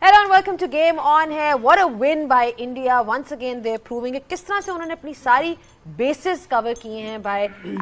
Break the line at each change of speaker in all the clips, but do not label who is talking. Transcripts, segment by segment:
Hello and welcome to Game On है. What a win by India. Once again they're proving it. किस तरह से उन्होंने अपनी सारी bases cover किए हैं by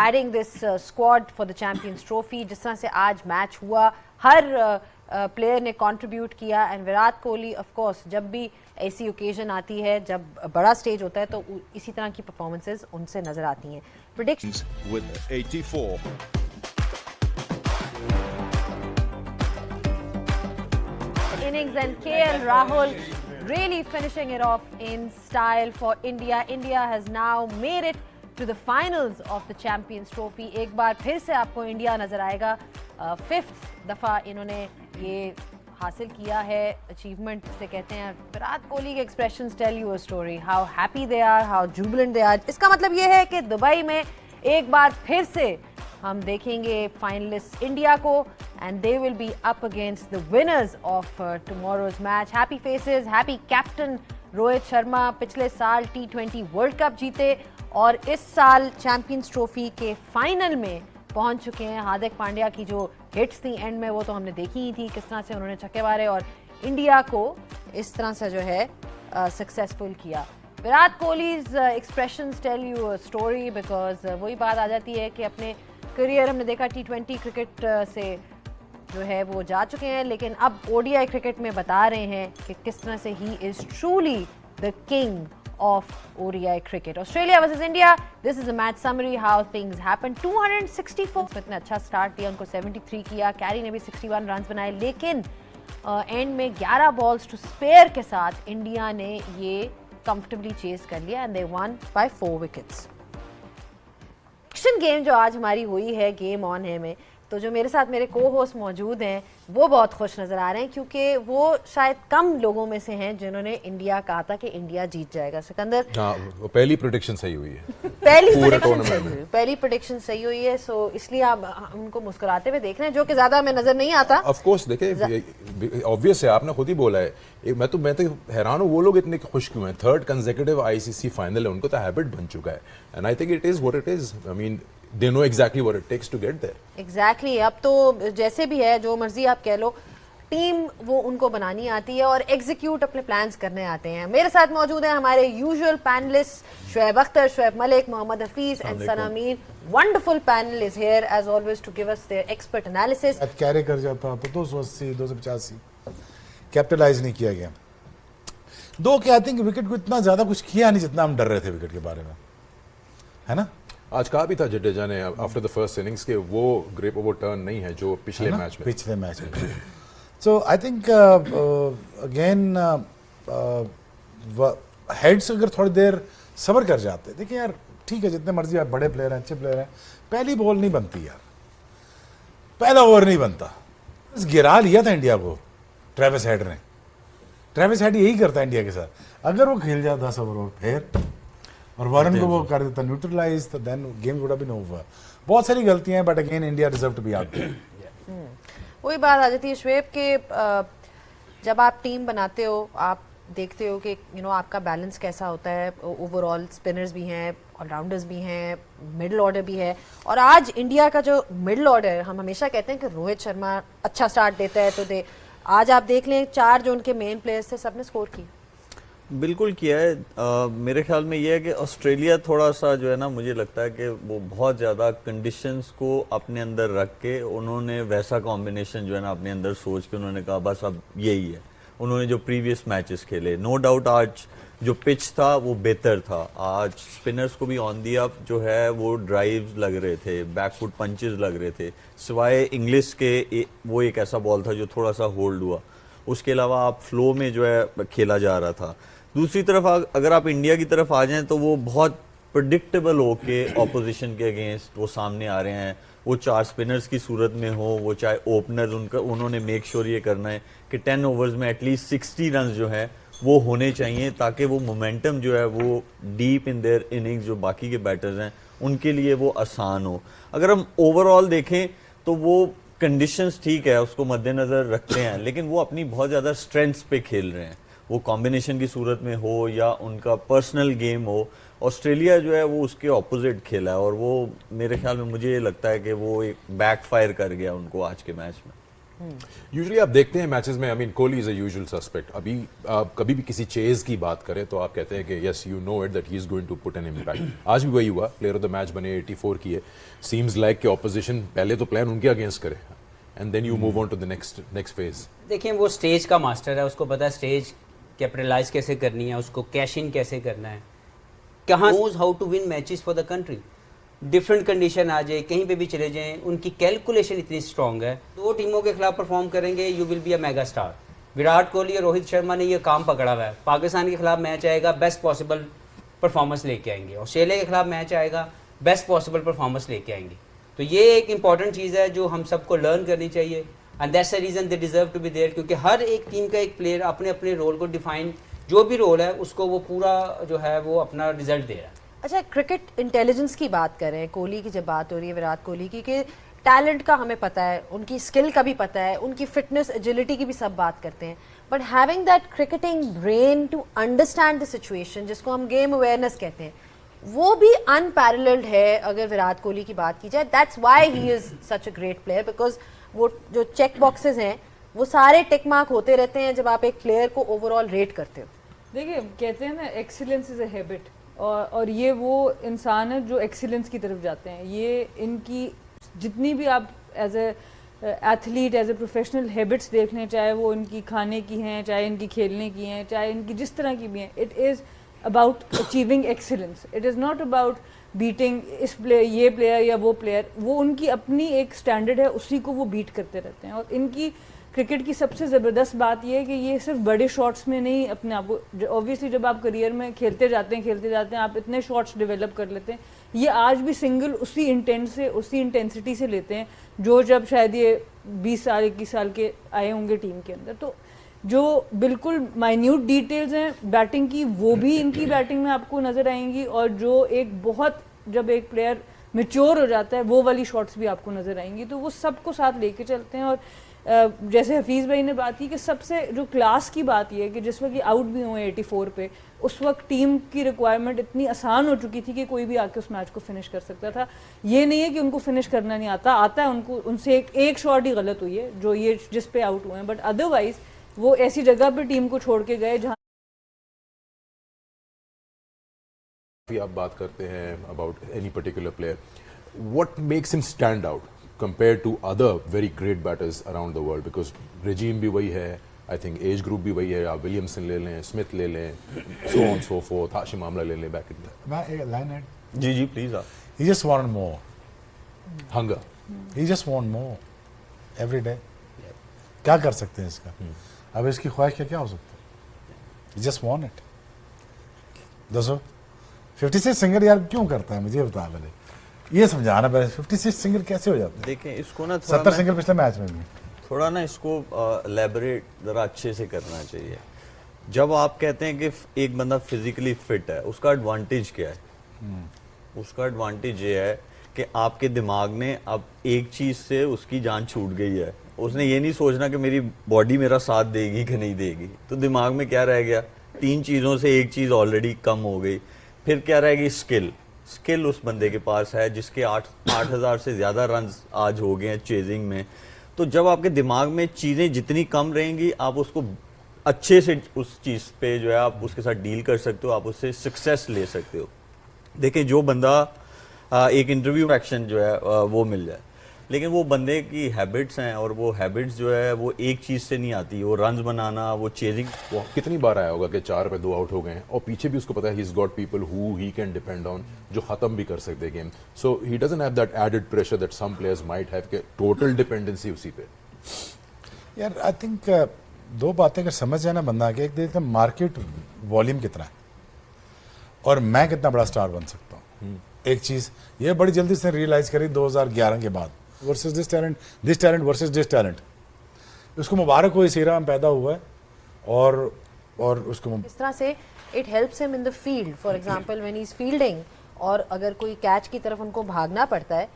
adding this squad for the Champions Trophy. जिस तरह से आज मैच हुआ, हर प्लेयर ने कंट्रीब्यूट किया and Virat Kohli of course जब भी ऐसी ओकेजन आती है, जब बड़ा स्टेज होता है तो इसी तरह की परफॉर्मेंसेस उनसे नजर आती हैं. Predictions
with 84.
innings and KL Rahul really finishing it off in style for India. India has now made it to the finals of the Champions Trophy. एक बार फिर से आपको इंडिया नजर आएगा. फिफ्थ दफा इन्होंने ये हासिल किया है. अचीवमेंट से कहते हैं. विराट कोहली के expressions tell you a story. How happy they are, how jubilant they are. इसका मतलब ये है कि दुबई में एक बार फिर से हम देखेंगे फाइनलिस्ट इंडिया को and they will be up against the winners of tomorrow's match. Happy faces, happy captain Rohit Sharma. पिछले साल T20 वर्ल्ड कप जीते और इस साल चैंपियंस ट्रॉफी के फाइनल में पहुंच चुके हैं. हार्दिक पांड्या की जो हिट्स थी एंड में वो तो हमने देखी ही थी, किस तरह से उन्होंने छक्के मारे और इंडिया को इस तरह से जो है सक्सेसफुल किया. Virat Kohli's expressions tell you a story because वही बात आ जाती है कि अपने करियर हमने देखा T20 क्रिकेट से जो है वो जा चुके हैं, लेकिन अब ODI क्रिकेट में बता रहे हैं कि किस तरह से he is truly the king of ODI cricket. Australia versus India, this is a match summary how things happen. 264 इतना अच्छा स्टार्ट दिया, उनको 73 किया. कैरी ने भी 61 रन बनाए, लेकिन एंड में 11 बॉल्स टू स्पेयर के साथ इंडिया ने ये कंफर्टेबली चेस कर लिया and they one by 4 wickets. Action game जो आज हमारी हुई है गेम ऑन है में, तो जो मेरे साथ मेरे को होस्ट मौजूद हैं वो बहुत खुश नज़र आ रहे हैं क्योंकि वो शायद कम लोगों में से हैं जिन्होंने इंडिया कहा था कि इंडिया जीत जाएगा. सिकंदर,
वो पहली प्रेडिक्शन सही हुई है.
पहली प्रेडिक्शन सही हुई है. सो इसलिए आप उनको मुस्कुराते हुए देख रहे हैं, जो कि ज़्यादा हमें नज़र नहीं आता.
ऑफ कोर्स देखिए, ऑब्वियस है, आपने खुद ही बोला है. मैं तो हैरान हूँ वो लोग इतने खुश क्यों हैं. थर्ड कंसेक्यूटिव ICC फाइनल है, उनको तो हैबिट बन चुका है and I think it is what it is. I mean they know exactly what it takes to get there.
Exactly. अब तो जैसे भी है, जो मर्जी आप कह लो, टीम वो उनको बनानी आती है और एग्जीक्यूट अपने प्लान्स करने आते हैं. मेरे साथ मौजूद हैं हमारे usual panellist Shoaib Akhtar, Shoaib Malik, Mohammad Hafeez and Sana Mir. Wonderful panel is here as always to give us their expert analysis.
Carry कर जाता तो 280 285 कैपिटलाइज नहीं किया गया. दो कि आई थिंक विकेट को इतना ज्यादा कुछ किया नहीं जितना हम डर रहे थे विकेट के बारे में, है ना.
आज कहा भी था जडेजा ने आफ्टर द फर्स्ट इनिंग्स के वो ग्रेप वो टर्न नहीं है जो पिछले मैच में.
सो आई थिंक अगेन हेड्स अगर थोड़ी देर सब्र कर जाते. देखिए यार, ठीक है, जितने मर्जी आप बड़े प्लेयर हैं, अच्छे प्लेयर हैं, पहली बॉल नहीं बनती यार, पहला ओवर नहीं बनता. गिरा लिया था इंडिया को ट्रेविस हेड ने. ट्रेविस हेड यही करता है इंडिया के साथ. अगर वो खेल जाता 10 ओवर फिर और वारन को वो कर देता न्यूट्रलाइज, तो then game would have been over. बहुत सारी गलतियां हैं, but again India deserve to be out.
वही बात आ जाती है शोएब के जब आप टीम बनाते हो, आप देखते हो कि आपका बैलेंस कैसा होता है. ओवरऑल स्पिनर्स भी हैं, ऑलराउंडर्स भी हैं, मिडिल ऑर्डर भी है. और आज इंडिया का जो मिडिल ऑर्डर, हम हमेशा कहते हैं कि रोहित शर्मा अच्छा स्टार्ट देता है, तो आज आप देख लें 4 जो उनके मेन प्लेयर्स थे सबने स्कोर की.
बिल्कुल किया है. मेरे ख्याल में ये है कि ऑस्ट्रेलिया थोड़ा सा जो है ना, मुझे लगता है कि वो बहुत ज़्यादा कंडीशंस को अपने अंदर रख के उन्होंने वैसा कॉम्बिनेशन जो है ना अपने अंदर सोच के उन्होंने कहा बस अब यही है. उन्होंने जो प्रीवियस मैचेस खेले, नो डाउट आज जो पिच था वो बेहतर था. आज स्पिनर्स को भी ऑन दी अप जो है वो ड्राइव्स लग रहे थे, बैकफुट पंचेस लग रहे थे. सिवाय इंग्लिश के वो एक ऐसा बॉल था जो थोड़ा सा होल्ड हुआ, उसके अलावा आप फ्लो में जो है खेला जा रहा था. दूसरी तरफ अगर आप इंडिया की तरफ आ जाएं तो वो बहुत प्रेडिक्टेबल हो के ऑपोजिशन के अगेंस्ट वो सामने आ रहे हैं. वो 4 स्पिनर्स की सूरत में हो, वो चाहे ओपनर, उन्होंने मेक श्योर ये करना है कि 10 ओवर्स में एटलीस्ट 60 रन जो है वो होने चाहिए, ताकि वो मोमेंटम जो है वो डीप इन देयर इनिंग्स जो बाकी के बैटर्स हैं उनके लिए वो आसान हो. अगर हम ओवरऑल देखें तो वो कंडीशंस ठीक है, उसको मद्देनज़र रखते हैं, लेकिन वो अपनी बहुत ज़्यादा स्ट्रेंथ्स पे खेल रहे हैं. वो कॉम्बिनेशन की सूरत में हो या उनका पर्सनल गेम हो, ऑस्ट्रेलिया जो है वो उसके ऑपोजिट खेला है और वो मेरे ख्याल में मुझे ये लगता है कि वो एक बैकफायर कर गया उनको आज के मैच में.
यूजुअली आप देखते हैं मैचेस में, I mean Kohli is a usual suspect. अभी आप कभी भी किसी चेज की बात करें तो आप कहते हैं कि yes you know it that he is going to put an impact. आज भी वही हुआ, प्लेयर ऑफ द मैच बने 84 किए. सीम्स लाइक कि ऑपोजिशन पहले तो प्लान उनके अगेंस्ट करे and then you move on to the next phase.
देखिए वो स्टेज का मास्टर है, उसको पता है स्टेज कैपिटलाइज कैसे करनी है, उसको कैश इन कैसे करना है, कहाँ knows how to win matches for the country. Different condition आ जाए, कहीं पे भी चले जाएं, उनकी कैलकुलेशन इतनी स्ट्रांग है. दो टीमों के खिलाफ परफॉर्म करेंगे, you will be a mega star. Virat Kohli और रोहित शर्मा ने ये काम पकड़ा हुआ है. पाकिस्तान के खिलाफ मैच आएगा, बेस्ट पॉसिबल परफॉर्मेंस लेके आएंगे. ऑस्ट्रेलिया के खिलाफ मैच आएगा, बेस्ट पॉसिबल परफॉर्मेंस लेके आएंगे. तो ये एक इंपॉर्टेंट चीज़ है जो हम सबको लर्न करनी चाहिए. And that's the reason they deserve to be there, क्योंकि हर एक टीम का एक प्लेयर अपने अपने रोल को डिफाइन, जो भी रोल है उसको वो पूरा जो है वो अपना रिजल्ट दे रहा है.
अच्छा, क्रिकेट इंटेलिजेंस की बात करें, कोहली की जब बात हो रही है, विराट कोहली की, कि टैलेंट का हमें पता है, उनकी स्किल का भी पता है, उनकी फिटनेस एजिलिटी की भी सब बात करते हैं, but having that cricketing brain to understand the situation, जिसको हम गेम अवेयरनेस कहते हैं, वो भी अनपैरेलल्ड है अगर विराट कोहली की बात की जाए. That's why he is such a great player, because वो जो चेक बॉक्सेस हैं वो सारे टिक मार्क होते रहते हैं जब आप एक प्लेयर को ओवरऑल रेट करते हो. देखिए,
कहते हैं ना एक्सीलेंस इज अ हैबिट, और ये वो इंसान है जो एक्सीलेंस की तरफ जाते हैं. ये इनकी जितनी भी आप as a athlete, as a professional habits देख लें, चाहे वो इनकी खाने की हैं, चाहे इनकी खेलने की हैं, चाहे इनकी जिस तरह की भी हैं, it is about achieving excellence. It is not about beating इस प्लेयर, ये प्लेयर या वो प्लेयर. वो उनकी अपनी एक स्टैंडर्ड है, उसी को वो बीट करते रहते हैं. और इनकी क्रिकेट की सबसे ज़बरदस्त बात यह है कि ये सिर्फ बड़े शॉट्स में नहीं अपने आप को, ऑब्वियसली जब आप करियर में खेलते जाते हैं आप इतने शॉट्स डेवलप कर लेते हैं. ये आज भी सिंगल उसी इंटेंट से, उसी इंटेंसिटी से लेते हैं जो जब शायद ये 20 साल 21 साल के आए होंगे टीम के अंदर. तो जो बिल्कुल माइन्यूट डिटेल्स हैं बैटिंग की, वो भी इनकी बैटिंग में आपको नज़र आएंगी. और जो एक बहुत, जब एक प्लेयर मैच्योर हो जाता है, वो वाली शॉट्स भी आपको नज़र आएंगी. तो वो सबको साथ लेके चलते हैं. और जैसे हफीज़ भाई ने बात की कि सबसे जो क्लास की बात यह है कि जिस वक्त ये आउट भी हुए 84 पे, उस वक्त टीम की रिक्वायरमेंट इतनी आसान हो चुकी थी कि कोई भी आके उस मैच को फिनिश कर सकता था. ये नहीं है कि उनको फिनिश करना नहीं आता है उनको. उनसे एक शॉट ही गलत हुई है जो ये जिस पे आउट हुए हैं, बट अदरवाइज वो ऐसी जगह पे टीम को छोड़ के गए जहाँ
आप बात करते हैं about any particular player, what makes him stand out compared to other very great batters around the world, because regime भी वही है, I think age group भी वही है. आप विलियमसन ले लें, स्मिथ ले लें, so on so forth, Hashim Amla ले लें, back in the
मैं एक लाइन है,
जी जी please.
he just wanted more,
hunger.
he just want more every day. क्या कर सकते हैं इसका? अब इसकी ख्वाहिश क्या हो सकता है? he just want it. दोस्तों 56 सिंगर यार क्यों करता है, मुझे बता पहले, ये समझाना पहले. 56 सिंगर कैसे हो जाते हैं?
देखें इसको ना,
70 सिंगर पिछले मैच में भी.
थोड़ा ना इसको एलैबोरेट ज़रा अच्छे से करना चाहिए. जब आप कहते हैं कि एक बंदा फिजिकली फिट है, उसका एडवांटेज क्या है? उसका एडवांटेज ये है कि आपके दिमाग ने अब एक चीज़ से उसकी जान छूट गई है. उसने ये नहीं सोचना कि मेरी बॉडी मेरा साथ देगी कि नहीं देगी. तो दिमाग में क्या रह गया? 3 चीज़ों से एक चीज़ ऑलरेडी कम हो गई. फिर क्या रहेगी? स्किल उस बंदे के पास है जिसके 8,000 से ज़्यादा रन आज हो गए हैं चेजिंग में. तो जब आपके दिमाग में चीज़ें जितनी कम रहेंगी, आप उसको अच्छे से उस चीज़ पे जो है आप उसके साथ डील कर सकते हो, आप उससे सक्सेस ले सकते हो. देखिए जो बंदा एक इंटरव्यू एक्शन जो है वो मिल जाए, लेकिन वो बंदे की हैबिट्स हैं, और वो हैबिट्स जो है वो एक चीज़ से नहीं आती. वो रन्स बनाना, वो चेजिंग.
वो कितनी बार आया होगा कि 4 पे 2 आउट हो गए हैं, और पीछे भी उसको पता है he is got people who he can depend on, जो ख़त्म भी कर सकते हैं game. So he doesn't have that added pressure that some players might have, के टोटल डिपेंडेंसी उसी पे.
यार आई थिंक 2 बातें अगर समझ जाए ना बंदा के, एक देखते मार्केट वॉल्यूम कितना है और मैं कितना बड़ा स्टार बन सकता हूँ. एक चीज़ ये बड़ी जल्दी से रियलाइज करी 2011 के बाद, versus this talent versus this talent. उसको मुबारक हो, इस एरा में पैदा हुआ है. और उसको
इस तरह से it helps him in the field. For example when he is fielding, और अगर कोई कैच की तरफ उनको भागना पड़ता है,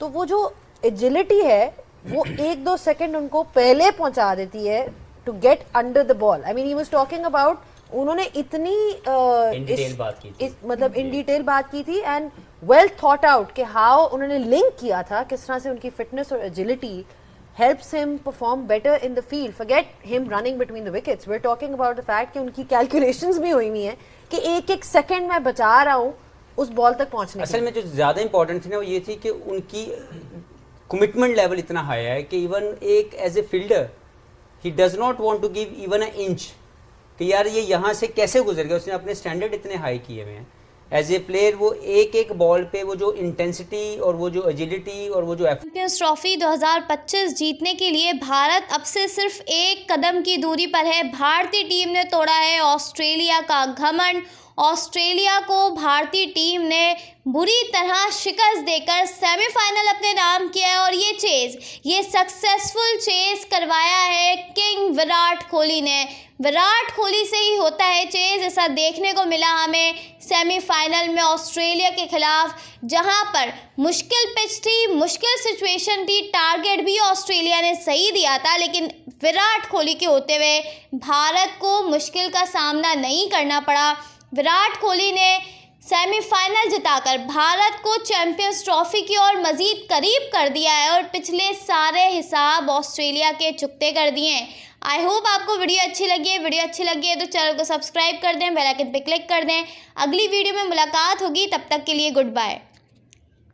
तो वो जो एजिलिटी है वो 1-2 सेकंड उनको पहले पहुंचा देती है to get under the ball. I mean he was talking about, उन्होंने इतनी
इन डिटेल बात की थी,
मतलब इन डिटेल बात की थी, एंड वेल थॉट आउट कि हाउ उन्होंने लिंक किया था, किस तरह से उनकी फिटनेस और agility helps him perform better in the field. Forget him running between the wickets. We're talking about the fact कि उनकी calculations भी हुई हुई हैं कि एक सेकंड मैं बचा रहा हूँ उस बॉल तक पहुँचने
असल में जो ज़्यादा इंपॉर्टेंट थी ना वो ये थी कि उनकी कमिटमेंट लेवल इतना हाई है कि इवन एक as a fielder he does not want to give even a inch कि यार ये यहाँ से कैसे गुजर गया। उसने अपने स्टैंडर्ड इतने हाई किए हुए हैं एज ए प्लेयर। वो एक बॉल पे वो जो इंटेंसिटी और वो जो एजिलिटी और वो जो
चैंपियंस ट्रॉफी 2025 जीतने के लिए भारत अब से सिर्फ एक कदम की दूरी पर है। भारतीय टीम ने तोड़ा है ऑस्ट्रेलिया का घमंड। ऑस्ट्रेलिया को भारतीय टीम ने बुरी तरह शिकस्त देकर सेमीफाइनल अपने नाम किया है और ये सक्सेसफुल चेस करवाया है किंग विराट कोहली ने। विराट कोहली से ही होता है चेस, ऐसा देखने को मिला हमें सेमीफाइनल में ऑस्ट्रेलिया के खिलाफ, जहां पर मुश्किल पिच थी, मुश्किल सिचुएशन थी, टारगेट भी ऑस्ट्रेलिया ने सही दिया था, लेकिन विराट कोहली के होते हुए भारत को मुश्किल का सामना नहीं करना पड़ा। विराट कोहली ने सेमीफाइनल जिताकर भारत को चैंपियंस ट्रॉफी की ओर मजीद करीब कर दिया है और पिछले सारे हिसाब ऑस्ट्रेलिया के चुकते कर दिए हैं। आई होप आपको वीडियो अच्छी लगी है तो चैनल को सब्सक्राइब कर दें, बेल आइकन पे क्लिक कर दें। अगली वीडियो में मुलाकात होगी, तब तक के लिए गुड बाय।